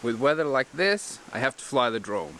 With weather like this, I have to fly the drone.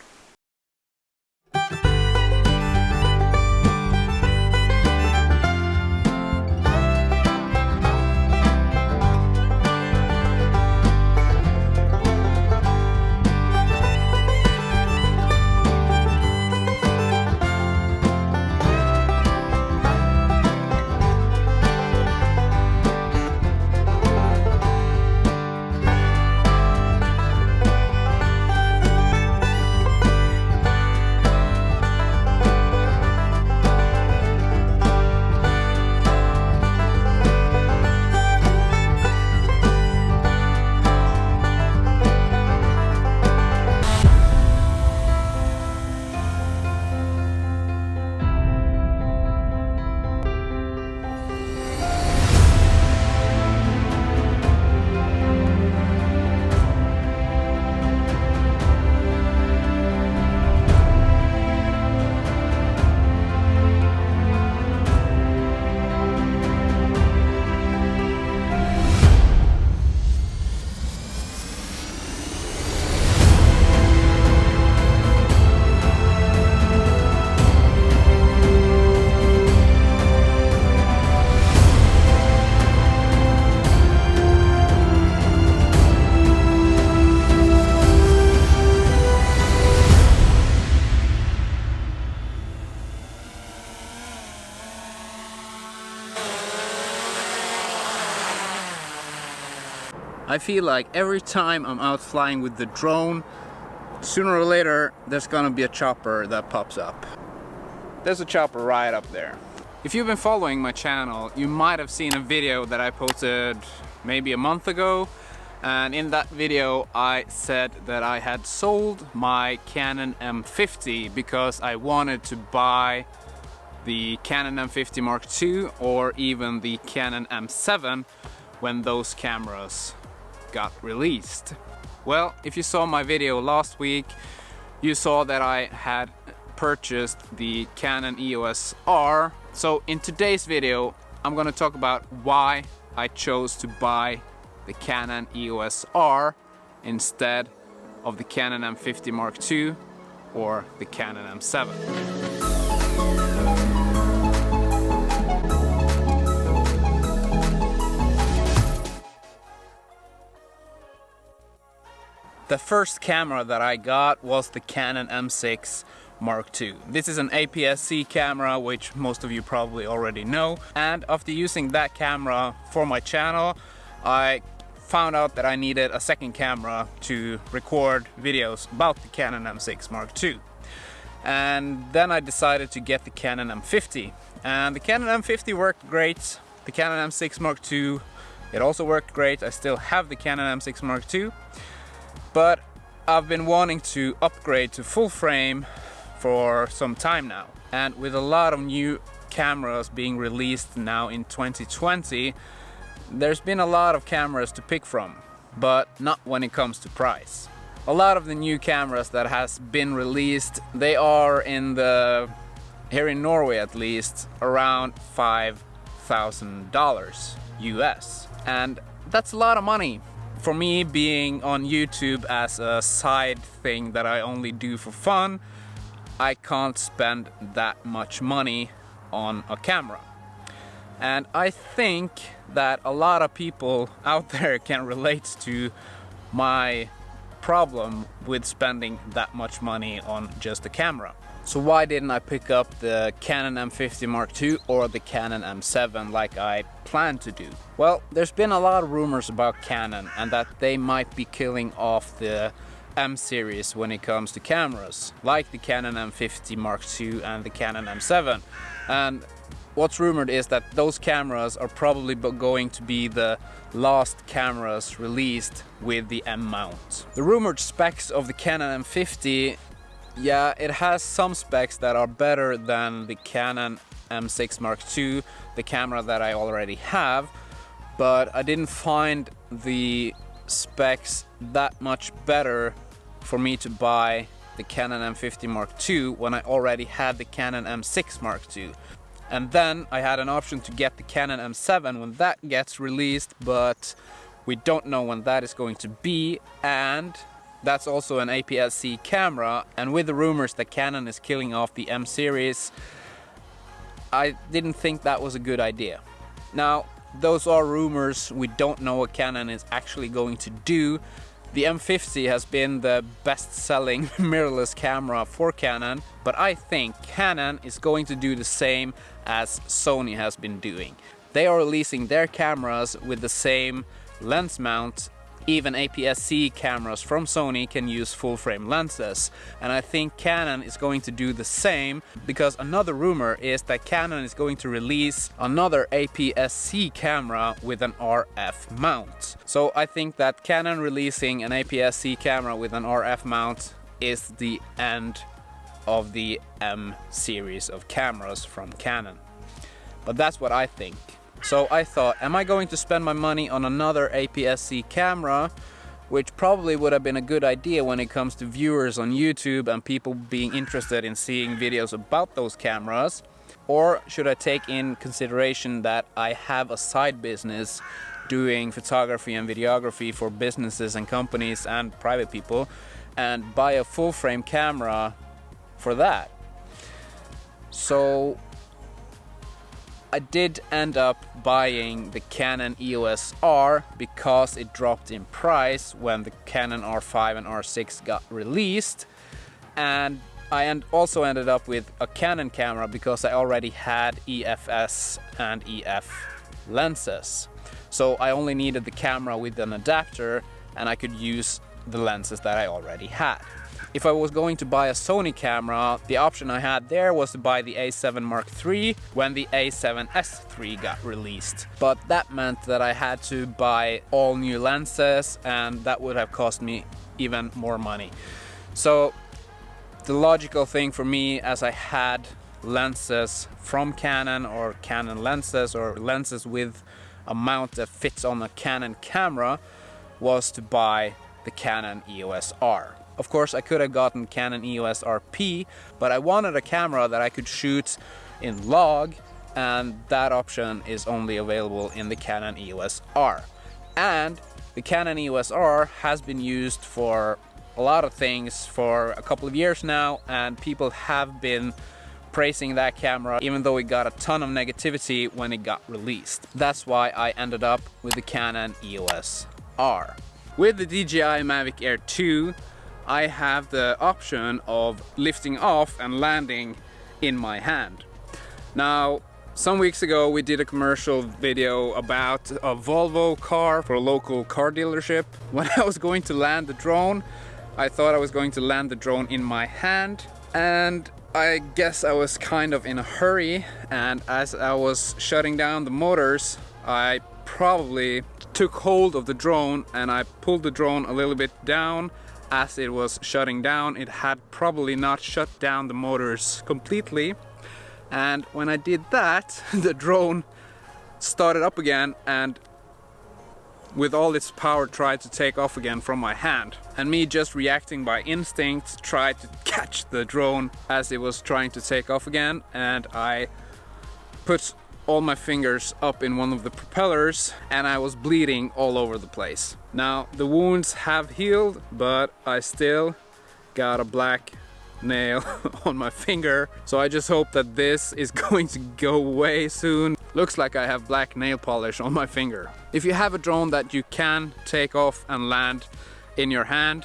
I feel like every time I'm out flying with the drone, sooner or later there's gonna be a chopper that pops up. There's a chopper right up there. If you've been following my channel, you might have seen a video that I posted maybe a month ago, and in that video I said that I had sold my Canon M50 because I wanted to buy the Canon M50 Mark II or even the Canon M7 when those cameras got released. Well, if you saw my video last week, you saw that I had purchased the Canon EOS R. So in today's video, I'm gonna talk about why I chose to buy the Canon EOS R instead of the Canon M50 Mark II or the Canon M7. The first camera that I got was the Canon M6 Mark II. This is an APS-C camera, which most of you probably already know. And after using that camera for my channel, I found out that I needed a second camera to record videos about the Canon M6 Mark II. And then I decided to get the Canon M50. And the Canon M50 worked great. The Canon M6 Mark II, it also worked great. I still have the Canon M6 Mark II. But I've been wanting to upgrade to full frame for some time now. And with a lot of new cameras being released now in 2020, there's been a lot of cameras to pick from, but not when it comes to price. A lot of the new cameras that has been released, they are in the, here in Norway at least, around $5,000 US. And that's a lot of money. For me, being on YouTube as a side thing that I only do for fun, I can't spend that much money on a camera. And I think that a lot of people out there can relate to my problem with spending that much money on just a camera. So why didn't I pick up the Canon M50 Mark II or the Canon M7 like I planned to do? Well, there's been a lot of rumors about Canon and that they might be killing off the M series when it comes to cameras, like the Canon M50 Mark II and the Canon M7. And what's rumored is that those cameras are probably going to be the last cameras released with the M mount. The rumored specs of the Canon M50, yeah, it has some specs that are better than the Canon M6 Mark II, the camera that I already have, but I didn't find the specs that much better for me to buy the Canon M50 Mark II when I already had the Canon M6 Mark II. And then I had an option to get the Canon M7 when that gets released, but we don't know when that is going to be, and That's also an APS-C camera, and with the rumors that Canon is killing off the M series, I didn't think that was a good idea. Now, those are rumors. We don't know what Canon is actually going to do. The M50 has been the best-selling mirrorless camera for Canon, but I think Canon is going to do the same as Sony has been doing. They are releasing their cameras with the same lens mount. Even APS-C cameras from Sony can use full-frame lenses, and I think Canon is going to do the same, because another rumor is that Canon is going to release another APS-C camera with an RF mount. So I think that Canon releasing an APS-C camera with an RF mount is the end of the M series of cameras from Canon. But that's what I think. So I thought, am I going to spend my money on another APS-C camera, which probably would have been a good idea when it comes to viewers on YouTube and people being interested in seeing videos about those cameras? Or should I take in consideration that I have a side business doing photography and videography for businesses and companies and private people, and buy a full-frame camera for that? So I did end up buying the Canon EOS R because it dropped in price when the Canon R5 and R6 got released, and I also ended up with a Canon camera because I already had EFS and EF lenses. So I only needed the camera with an adapter, and I could use the lenses that I already had. If I was going to buy a Sony camera, the option I had there was to buy the A7 Mark III when the A7S III got released. But that meant that I had to buy all new lenses, and that would have cost me even more money. So the logical thing for me, as I had lenses from Canon, or Canon lenses, or lenses with a mount that fits on a Canon camera, was to buy the Canon EOS R. Of course, I could have gotten Canon EOS RP, but I wanted a camera that I could shoot in log, and that option is only available in the Canon EOS R. And the Canon EOS R has been used for a lot of things for a couple of years now, and people have been praising that camera, even though it got a ton of negativity when it got released. That's why I ended up with the Canon EOS R. With the DJI Mavic Air 2, I have the option of lifting off and landing in my hand. Now, some weeks ago we did a commercial video about a Volvo car for a local car dealership. When I was going to land the drone, I thought I was going to land the drone in my hand, and I guess I was kind of in a hurry, and as I was shutting down the motors, I probably took hold of the drone and I pulled the drone a little bit down. As it was shutting down, it had probably not shut down the motors completely, and when I did that, the drone started up again and with all its power tried to take off again from my hand, and me just reacting by instinct tried to catch the drone as it was trying to take off again, and I put all my fingers up in one of the propellers and I was bleeding all over the place. Now, the wounds have healed, but I still got a black nail on my finger, so I just hope that this is going to go away soon. Looks like I have black nail polish on my finger. If you have a drone that you can take off and land in your hand,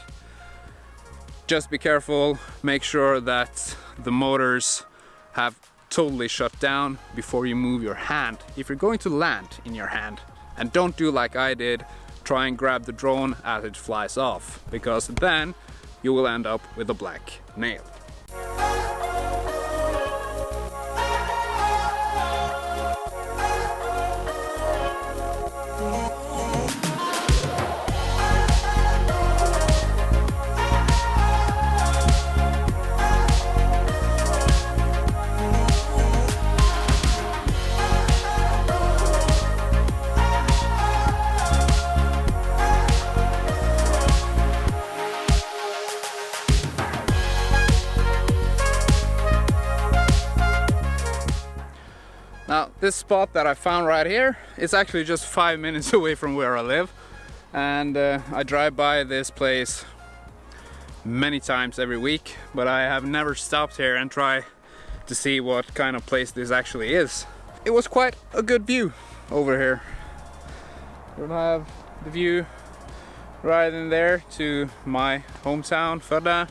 just be careful, make sure that the motors have totally shut down before you move your hand if you're going to land in your hand. And don't do like I did, try and grab the drone as it flies off, because then you will end up with a black nail. Now, this spot that I found right here is actually just 5 minutes away from where I live, and I drive by this place many times every week, but I have never stopped here and tried to see what kind of place this actually is. It was quite a good view over here. We'll have the view right in there to my hometown, Födda.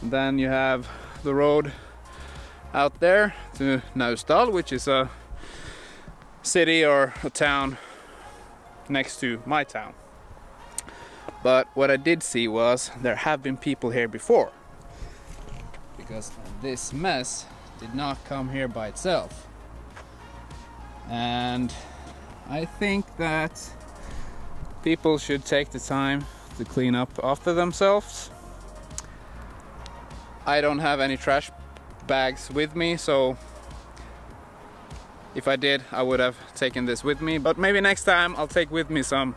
Then you have the road out there to Naustdal, which is a city or a town next to my town. But what I did see was there have been people here before, because this mess did not come here by itself. And I think that people should take the time to clean up after themselves. I don't have any trash bags with me, so if I did, I would have taken this with me. But maybe next time I'll take with me some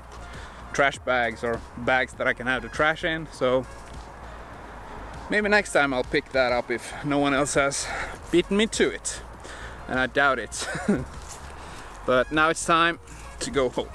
trash bags or bags that I can have the trash in. So maybe next time I'll pick that up if no one else has beaten me to it. And I doubt it. But now it's time to go home.